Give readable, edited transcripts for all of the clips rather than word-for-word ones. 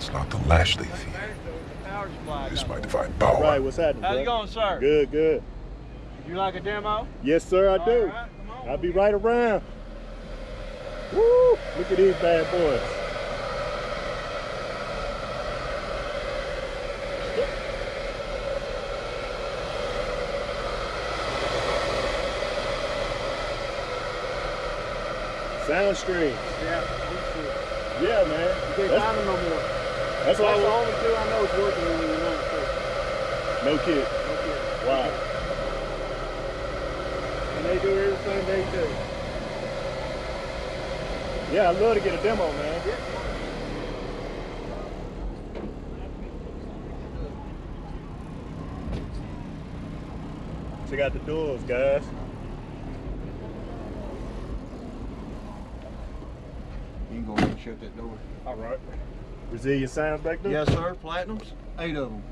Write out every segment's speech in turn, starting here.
It's not the lash they fear. It's my divine power. Right, what's happening, How's it going, sir? Good, good. Would you like a demo? Yes, sir, I do. Right, come on. I'll be right around. Woo! Look at these bad boys. Soundstream. Yeah, man. You can't find them no more. That's the all. only two I know is working in the United States. No kid. No kidding. Wow. And they do everything they do. Yeah, I'd love to get a demo, man. Yeah. Check out the doors, guys. You can go ahead and shut that door. All right. Resilient sounds back there? Yes, sir. Platinums. 8 of them.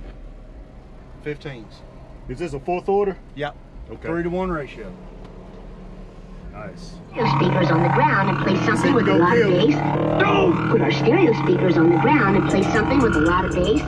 15s. Is this a fourth order? Yep. Okay. 3-to-1 ratio. Nice. Speakers on the ground and play something with a lot of bass. Put our stereo speakers on the ground and play something with a lot of bass.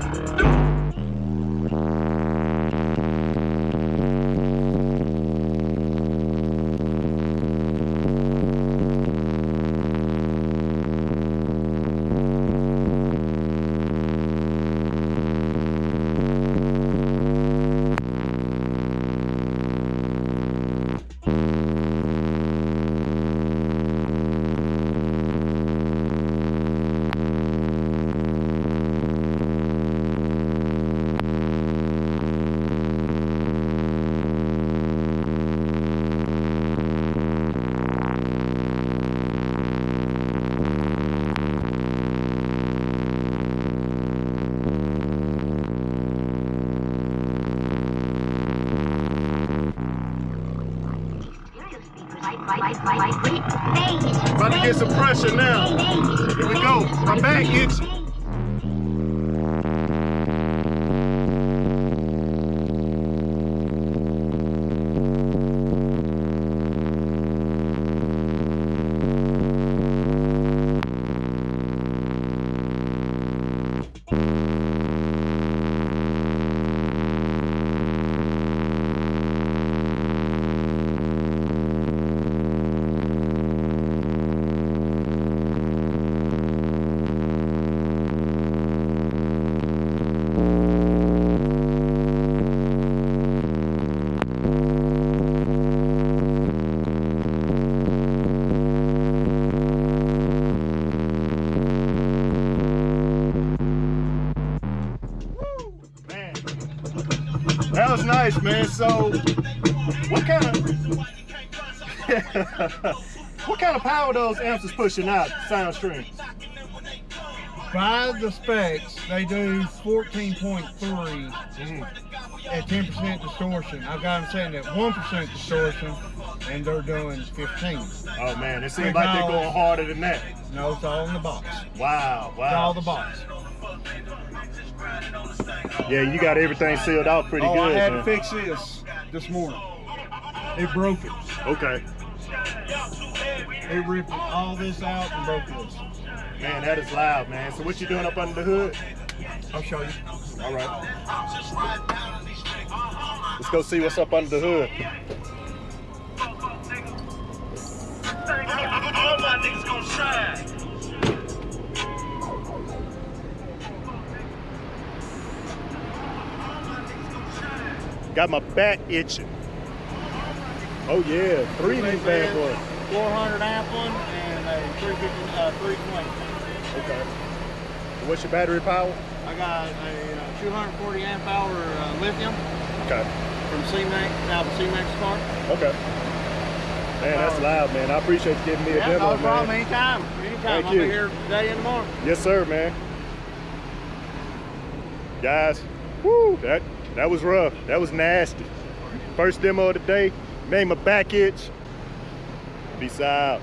About to get some pressure now. Here we go. My back itching. That was nice, man. So, what kind of power those amps is pushing out? Soundstream. By the specs, they do 14.3 at 10% distortion. I've got them setting at 1% distortion, and they're doing 15. Oh man, it seems like they're going harder than that. No, it's all in the box. Wow, wow. It's all the box. Yeah, you got everything sealed out pretty good. I had man. to fix this morning. It broke it. Okay. It ripped all this out and broke this. Man, that is loud, man. So what you doing up under the hood? I'll show you. All right. Let's go see what's up under the hood. All my niggas gonna shine. Got my back itching. Oh yeah, 3 of these bad boys. 400 amp one and a 320. Okay. What's your battery power? I got a 240 amp hour lithium Okay. from C-Max, now the C-Max car. Okay. Man, that's loud, man. I appreciate you giving me a Yeah, demo, no problem. man. Anytime. Thank I'll you. be here today and tomorrow. Yes, sir, man. Guys, whoo, that was rough. That was nasty. First demo of the day. Made my back itch. Peace out.